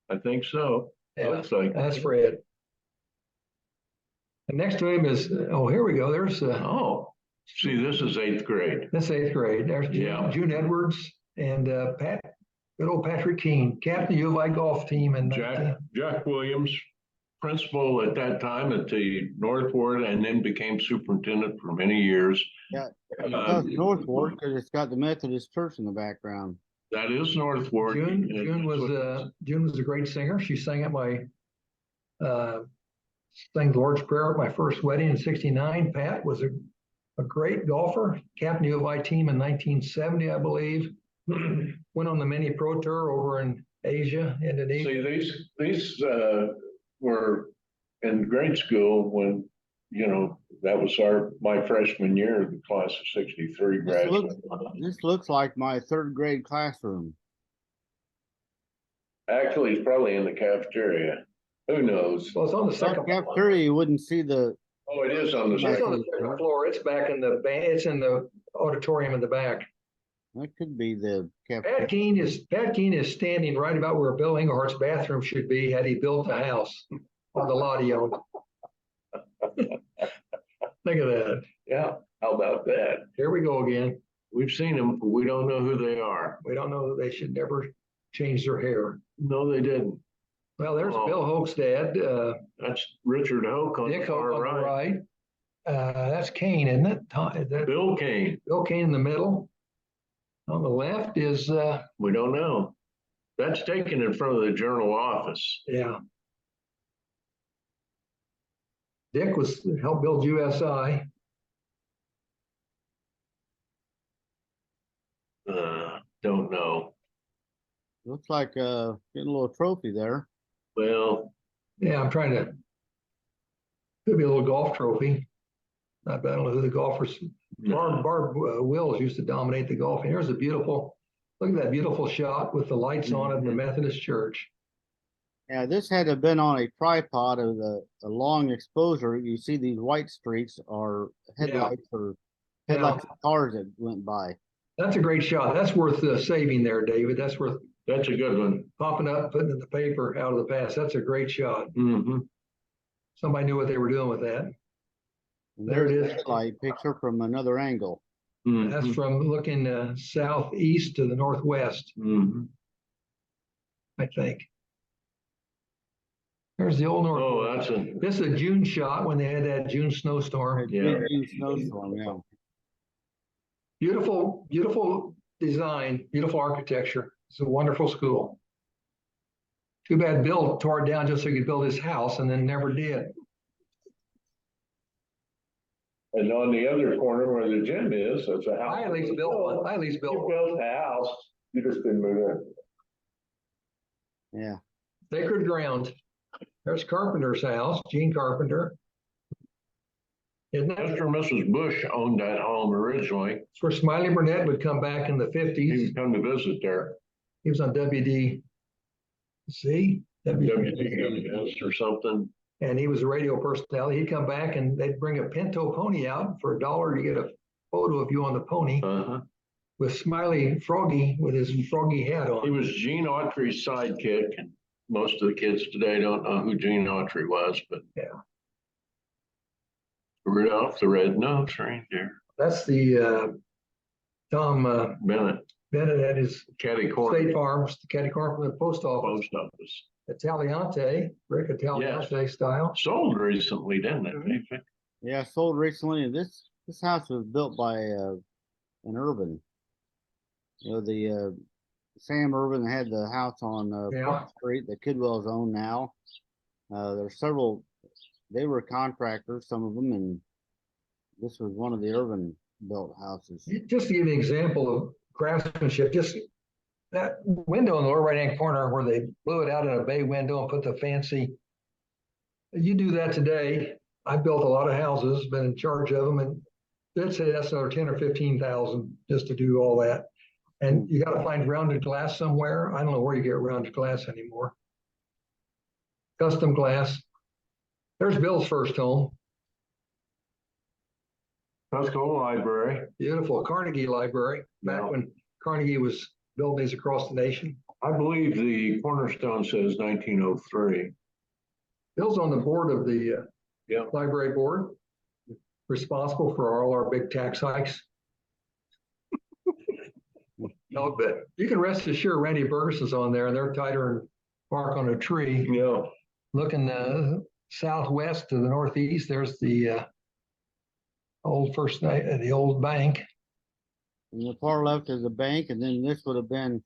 Speaker 3: I think so.
Speaker 2: Yeah,
Speaker 3: Looks like.
Speaker 2: that's Fred. And next to him is, oh, here we go. There's
Speaker 3: Oh, see, this is 8th grade.
Speaker 2: that's 8th grade. There's
Speaker 3: Yeah.
Speaker 2: June Edwards and good old Patrick Keene, captain of U of I golf team. And
Speaker 3: Jack Williams, principal at that time at the North Ward, and then became superintendent for many years.
Speaker 1: Yeah,
Speaker 3: Uh,
Speaker 1: North Ward because it's got the Methodist church in the background.
Speaker 3: That is North Ward.
Speaker 2: June was a great singer. She sang at my sang the Lord's Prayer at my first wedding in '69. Pat was a great golfer, captain of U of I team in 1970, I believe. Went on the mini pro tour over in Asia, Indonesia.
Speaker 3: See, these were in grade school when, that was my freshman year, the class of 63 graduated.
Speaker 1: This looks like my 3rd grade classroom.
Speaker 3: Actually, it's probably in the cafeteria. Who knows?
Speaker 2: Well, it's on the
Speaker 1: That
Speaker 2: second floor.
Speaker 1: cafeteria, you wouldn't see the,
Speaker 3: Oh, it is on the
Speaker 2: It's on
Speaker 3: second.
Speaker 2: the second floor. It's back in the it's in the auditorium in the back.
Speaker 1: that could be the
Speaker 2: Pat
Speaker 1: cafeteria.
Speaker 2: Keene is standing right about where Bill Englehart's bathroom should be had he built a house on the lot he owned. Think of that.
Speaker 3: Yeah, how about that?
Speaker 2: Here we go again.
Speaker 3: We've seen them, but we don't know who they are.
Speaker 2: We don't know that they should never change their hair.
Speaker 3: No, they didn't.
Speaker 2: Well, there's
Speaker 3: Oh.
Speaker 2: Bill Hoke's dad,
Speaker 3: That's Richard Hoke on the
Speaker 2: Dick Hoke
Speaker 3: far
Speaker 2: on the
Speaker 3: right.
Speaker 2: right. That's Kane, isn't it? Is that
Speaker 3: Bill Kane,
Speaker 2: Bill Kane in the middle. On the left is,
Speaker 3: we don't know. That's taken in front of the Journal office.
Speaker 2: yeah. Dick helped build USI.
Speaker 3: Don't know.
Speaker 1: Looks like getting a little trophy there.
Speaker 3: Well,
Speaker 2: Yeah, I'm trying to. Could be a little golf trophy. I don't know who the golfers. Barb Wills used to dominate the golf. And here's a beautiful. Look at that beautiful shot with the lights on it in the Methodist church.
Speaker 1: Yeah, this had to have been on a tripod of the long exposure. You see these white streaks are headlights or headlights of cars that went by.
Speaker 2: That's a great shot. That's worth saving there, David. That's worth
Speaker 3: That's a good one.
Speaker 2: popping up, putting in the paper out of the past. That's a great shot.
Speaker 3: Mm-hmm.
Speaker 2: Somebody knew what they were doing with that.
Speaker 1: And
Speaker 2: There it
Speaker 1: there's
Speaker 2: is.
Speaker 1: a headlight picture from another angle.
Speaker 2: That's from looking southeast to the northwest,
Speaker 3: Mm-hmm.
Speaker 2: I think. There's the old north.
Speaker 3: Oh, that's a,
Speaker 2: This is a June shot when they had that June snowstorm.
Speaker 3: Yeah.
Speaker 1: Big snowstorm, yeah.
Speaker 2: Beautiful, beautiful design, beautiful architecture. It's a wonderful school. Too bad Bill tore it down just so he could build his house and then never did.
Speaker 3: and on the other corner where the gym is, that's a house.
Speaker 2: I at least built one. I at least built
Speaker 3: You
Speaker 2: one.
Speaker 3: built a house, you just didn't move in.
Speaker 1: Yeah.
Speaker 2: Sacred ground. There's Carpenter's house, Gene Carpenter. Isn't that?
Speaker 3: Mr. and Mrs. Bush owned that home originally.
Speaker 2: It's where Smiley Burnett would come back in the
Speaker 3: He
Speaker 2: fifties.
Speaker 3: would come to visit there.
Speaker 2: He was on WD. See?
Speaker 3: WTS or something.
Speaker 2: And he was a radio personality. He'd come back and they'd bring a pinto pony out for $1. You get a photo of you on the pony
Speaker 3: Uh-huh.
Speaker 2: with Smiley Froggy with his froggy hat
Speaker 3: He
Speaker 2: on.
Speaker 3: was Gene Autry's sidekick. And most of the kids today don't know who Gene Autry was, but
Speaker 2: Yeah.
Speaker 3: Rudolph the Red-Nosed Reindeer.
Speaker 2: That's the Tom
Speaker 3: Bennett,
Speaker 2: Bennett at his
Speaker 3: Caddy Corner
Speaker 2: State Farms, the catty corner from the post office.
Speaker 3: Post Office.
Speaker 2: Italiante, brick Italiante style.
Speaker 3: Sold recently, didn't it?
Speaker 1: Yeah, sold recently. And this house was built by an Urban. You know, the Sam Urban had the house on
Speaker 2: Yeah.
Speaker 1: Park Street that Kidwell's own now. There's several. They were contractors, some of them, and this was one of the Urban built houses.
Speaker 2: Just to give you an example of craftsmanship, just that window in the lower right-hand corner where they blew it out in a bay window and put the fancy. You do that today. I built a lot of houses, been in charge of them, and they'd say that's another 10 or 15,000 just to do all that. And you got to find rounded glass somewhere. I don't know where you get rounded glass anymore. Custom glass. There's Bill's first home.
Speaker 3: Tuscola Library.
Speaker 2: Beautiful Carnegie Library, back
Speaker 3: Yeah.
Speaker 2: when Carnegie was building these across the nation.
Speaker 3: I believe the cornerstone says 1903.
Speaker 2: Bill's on the board of the
Speaker 3: Yeah.
Speaker 2: library board, responsible for all our big tax hikes. No, but you can rest assured Randy Burgeson's on there, and they're tighter than bark on a tree.
Speaker 3: Yeah.
Speaker 2: Looking southwest to the northeast, there's the old First Night, the old bank.
Speaker 1: And the far left is a bank, and then this would have been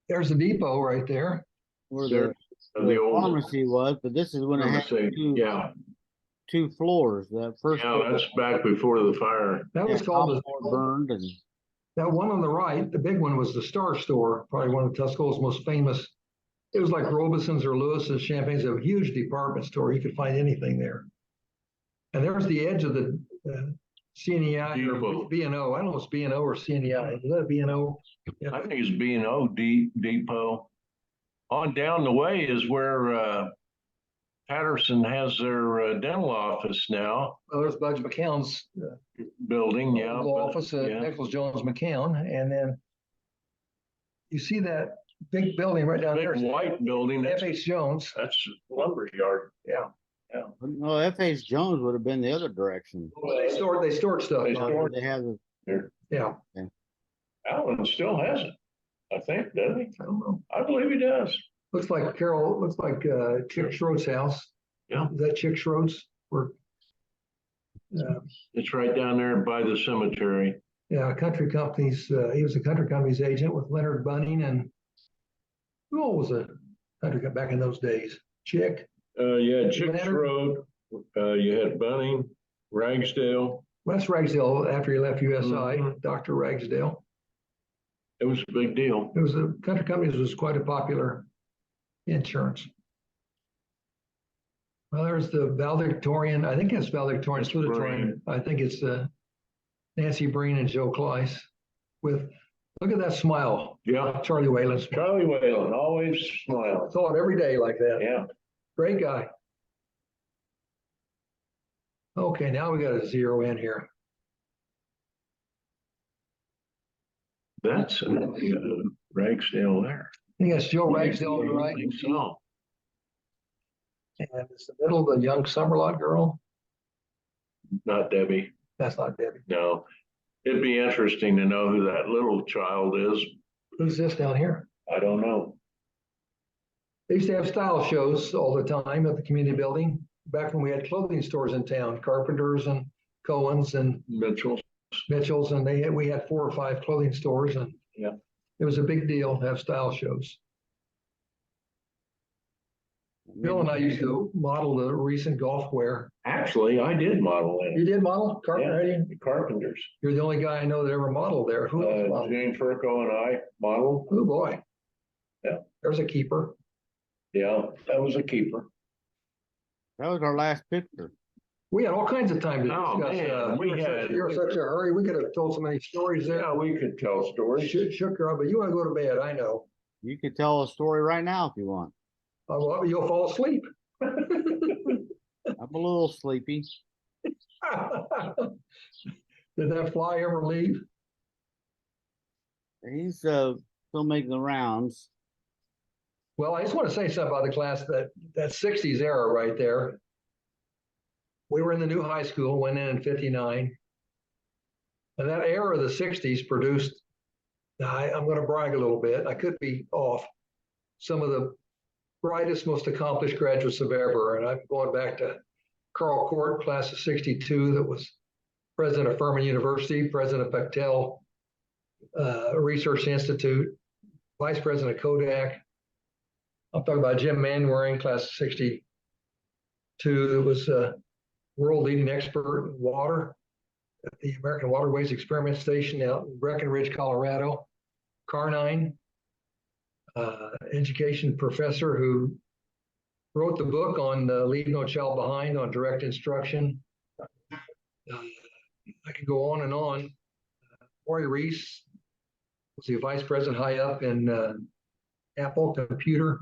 Speaker 2: There's the depot right there.
Speaker 1: where
Speaker 3: There,
Speaker 1: the
Speaker 3: the old
Speaker 1: pharmacy was, but this is when it had
Speaker 3: pharmacy. Yeah,
Speaker 1: two floors. That first
Speaker 3: yeah,
Speaker 1: floor,
Speaker 3: that's back before the fire.
Speaker 2: That
Speaker 1: yeah,
Speaker 2: was called
Speaker 1: top floor burned, and
Speaker 2: that one on the right, the big one was the Star Store, probably one of Tuscola's most famous. It was like Robeson's or Lewis's Champagne's, a huge department store. You could find anything there. And there's the edge of the CNEI
Speaker 3: Beautiful.
Speaker 2: or B&O. I don't know if it's B&O or CNEI. Is that B&O?
Speaker 3: I think it's B&O Depot. On down the way is where Patterson has their dental office now,
Speaker 2: Well, there's Budge McCown's
Speaker 3: building, yeah.
Speaker 2: little
Speaker 3: but-
Speaker 2: office at
Speaker 3: yeah.
Speaker 2: Nichols Jones McCown. And then you see that big building right down there.
Speaker 3: Big white building, that's
Speaker 2: F.H. Jones.
Speaker 3: lumber yard.
Speaker 2: Yeah.
Speaker 1: no, F.H. Jones would have been the other direction.
Speaker 2: They stored stuff.
Speaker 3: They
Speaker 2: down
Speaker 3: stored-
Speaker 1: They have the
Speaker 2: there. Yeah.
Speaker 3: Allen still has it, I think, doesn't he?
Speaker 2: I don't know.
Speaker 3: I believe he does.
Speaker 2: Looks like Chick Schroed's house.
Speaker 3: Yeah.
Speaker 2: Is that Chick Schroed's? Or,
Speaker 3: It's right down there by the cemetery.
Speaker 2: yeah, country companies, he was a country company's agent with Leonard Bunning and who all was a country company back in those days? Chick?
Speaker 3: Yeah, Chicks
Speaker 2: Leonard?
Speaker 3: Road, you had Bunning, Ragsdale.
Speaker 2: Wes Ragsdale, after he left USI,
Speaker 3: Mhm.
Speaker 2: Dr. Ragsdale.
Speaker 3: It was a big deal.
Speaker 2: It was a country companies was quite a popular insurance. Well, there's the valedictorian. I think it's valedictorian,
Speaker 3: It's
Speaker 2: salutatorian. I think it's Nancy Breen and Joe Kleiss with Look at that smile,
Speaker 3: Yeah,
Speaker 2: Charlie Whalen's.
Speaker 3: Charlie Whalen, always smiling.
Speaker 2: Saw it every day like that.
Speaker 3: Yeah,
Speaker 2: Great guy. Okay, now we got to zero in here.
Speaker 3: that's Ragsdale there.
Speaker 2: I think that's Joe Ragsdale on the
Speaker 3: I
Speaker 2: right.
Speaker 3: think so.
Speaker 2: And it's the middle, the young Summerlot girl.
Speaker 3: Not Debbie,
Speaker 2: That's not Debbie.
Speaker 3: no. It'd be interesting to know who that little child is.
Speaker 2: Who's this down here?
Speaker 3: I don't know.
Speaker 2: They used to have style shows all the time at the community building, back when we had clothing stores in town, Carpenters and Cohen's and
Speaker 3: Mitchell.
Speaker 2: Mitchell's, and we had 4 or 5 clothing stores, and
Speaker 3: Yeah.
Speaker 2: it was a big deal to have style shows. Bill and I used to model the recent golf wear.
Speaker 3: Actually, I did model
Speaker 2: You
Speaker 3: it.
Speaker 2: did model carpenter?
Speaker 3: The Carpenters.
Speaker 2: You're the only guy I know that ever modeled there. Who else modeled?
Speaker 3: Jane Furco and I modeled.
Speaker 2: Oh, boy.
Speaker 3: Yeah.
Speaker 2: There's a keeper.
Speaker 3: Yeah, that was a keeper.
Speaker 1: That was our last picture.
Speaker 2: We had all kinds of time to
Speaker 3: Oh,
Speaker 2: discuss.
Speaker 3: man, we had-
Speaker 2: You're in such a hurry. We could have told so many stories there.
Speaker 3: Yeah, we could tell stories.
Speaker 2: Shook her up, but you want to go to bed, I know.
Speaker 1: You could tell a story right now if you want.
Speaker 2: Well, you'll fall asleep.
Speaker 1: I'm a little sleepy.
Speaker 2: Did that fly ever leave?
Speaker 1: He's still making the rounds.
Speaker 2: Well, I just want to say something about the class, that 60s era right there. We were in the new high school, went in 59. And that era of the 60s produced, I'm going to brag a little bit, I could be off, some of the brightest, most accomplished graduates of ever. And I'm going back to Carl Court, class of 62, that was president of Furman University, president of Bechtel Research Institute, vice president of Kodak. I'm talking about Jim Manwaring, class of 62, that was a world leading expert in water at the American Waterways Experiment Station out in Breckenridge, Colorado. Carnine, education professor who wrote the book on Leave No Child Behind on direct instruction. I could go on and on. Roy Reese was the vice president high up in Apple Computer.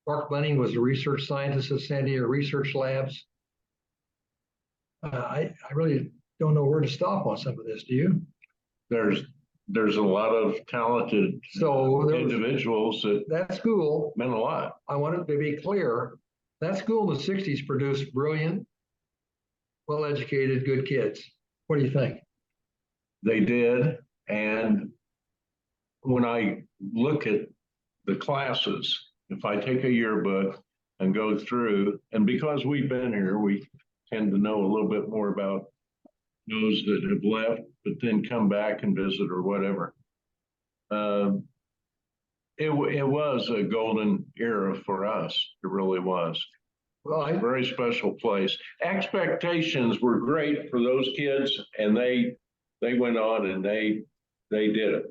Speaker 2: Mark Bunning was a research scientist at San Diego Research Labs. I really don't know where to stop on some of this. Do you?
Speaker 3: There's a lot of talented individuals
Speaker 2: that school
Speaker 3: meant a lot.
Speaker 2: I wanted to be clear. That school in the 60s produced brilliant, well-educated, good kids. What do you think?
Speaker 3: They did. And when I look at the classes, if I take a yearbook and go through, and because we've been here, we tend to know a little bit more about those that have left, but then come back and visit or whatever. It was a golden era for us. It really was.
Speaker 2: Well,
Speaker 3: A very special place. Expectations were great for those kids, and they went on and they did it.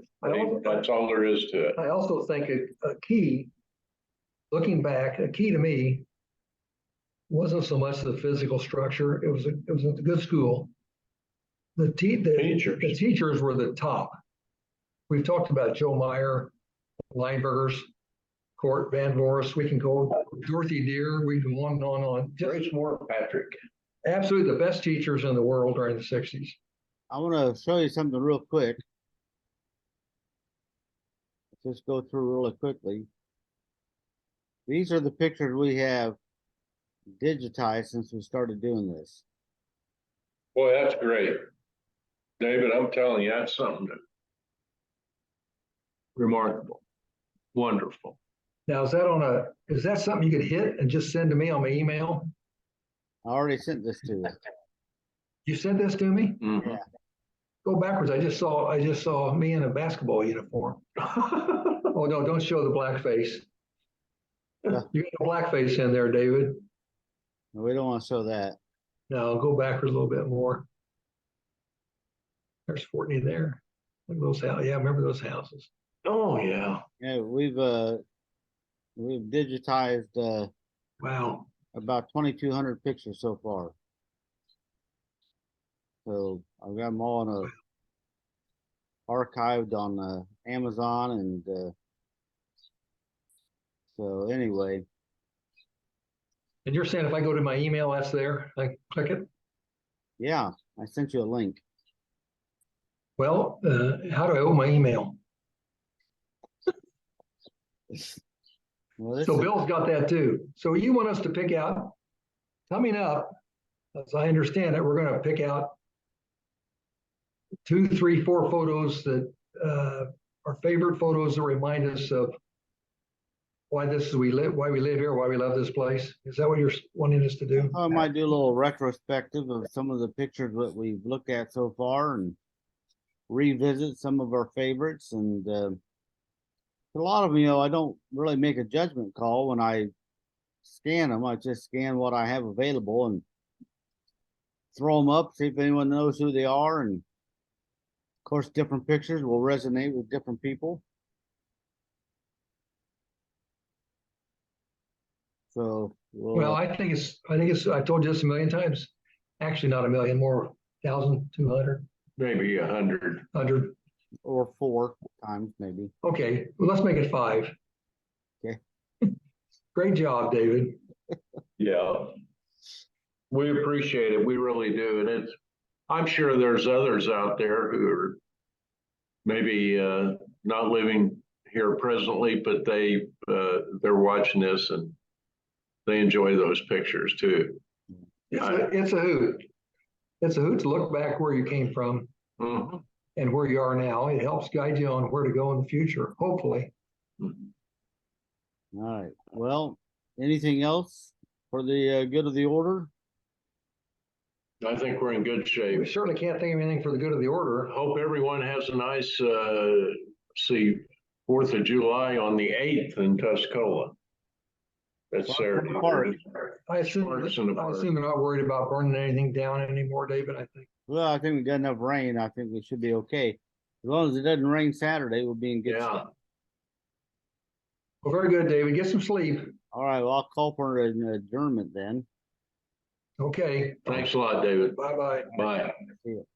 Speaker 3: That's all there is to it.
Speaker 2: I also think a key, looking back, a key to me wasn't so much the physical structure. It was a good school. The teachers were the top. We've talked about Joe Meyer, Linebergers, Court, Van Voris. We can go Dorothy Deer. We can go on and on and on.
Speaker 3: Grace Moore, Patrick.
Speaker 2: Absolutely the best teachers in the world during the 60s.
Speaker 1: I want to show you something real quick. Let's just go through really quickly. These are the pictures we have digitized since we started doing this.
Speaker 3: Boy, that's great. David, I'm telling you, that's something remarkable. Wonderful.
Speaker 2: Now, is that something you could hit and just send to me on my email?
Speaker 1: I already sent this to you.
Speaker 2: You sent this to me?
Speaker 3: Mm-hmm.
Speaker 1: Yeah.
Speaker 2: Go backwards. I just saw me in a basketball uniform. Oh no, don't show the black face.
Speaker 1: Yeah.
Speaker 2: You got a black face in there, David.
Speaker 1: We don't want to show that.
Speaker 2: No, go backwards a little bit more. There's Fortney there. Look at those houses. Yeah, I remember those houses.
Speaker 3: Oh, yeah.
Speaker 1: Yeah, we've digitized
Speaker 2: Wow.
Speaker 1: about 2,200 pictures so far. So I've got them all in archived on Amazon, and so anyway,
Speaker 2: And you're saying if I go to my email, that's there, I click it?
Speaker 1: yeah, I sent you a link.
Speaker 2: Well, how do I open my email?
Speaker 1: Well, this
Speaker 2: So
Speaker 1: is,
Speaker 2: Bill's got that too. So you want us to pick out, coming up, as I understand it, we're gonna pick out 2, 3, 4 photos that are favorite photos that remind us of why we live here, why we love this place. Is that what you're wanting us to do?
Speaker 1: I might do a little retrospective of some of the pictures that we've looked at so far, and revisit some of our favorites. And a lot of them, I don't really make a judgment call when I scan them. I just scan what I have available and throw them up, see if anyone knows who they are. And of course, different pictures will resonate with different people. So
Speaker 2: Well, I think I told you this a million times. Actually, not a million, more, 1,200,
Speaker 3: Maybe 100.
Speaker 2: 100.
Speaker 1: or 4 times maybe.
Speaker 2: Okay, well, let's make it 5.
Speaker 1: Okay.
Speaker 2: Great job, David.
Speaker 3: Yeah. We appreciate it. We really do. And I'm sure there's others out there who are maybe not living here presently, but they're watching this and they enjoy those pictures too.
Speaker 2: It's a hoot. It's a hoot to look back where you came from
Speaker 3: Mhm.
Speaker 2: and where you are now. It helps guide you on where to go in the future, hopefully.
Speaker 3: Mhm.
Speaker 1: All right. Well, anything else for the good of the order?
Speaker 3: I think we're in good
Speaker 2: We
Speaker 3: shape.
Speaker 2: certainly can't think of anything for the good of the order.
Speaker 3: Hope everyone has a nice, 4th of July on the 8th in Tuscola. That's Saturday.
Speaker 1: Park.
Speaker 2: I assume they're not worried about burning anything down anymore, David, I think.
Speaker 1: Well, I think we got enough rain. I think we should be okay. As long as it doesn't rain Saturday, we'll be in good
Speaker 3: Yeah.
Speaker 1: shape.
Speaker 2: Well, very good, David. Get some sleep.
Speaker 1: All right. Well, I'll call for an adjournment then.
Speaker 2: Okay.
Speaker 3: Thanks a lot, David.
Speaker 2: Bye-bye.
Speaker 3: Bye.
Speaker 1: See you.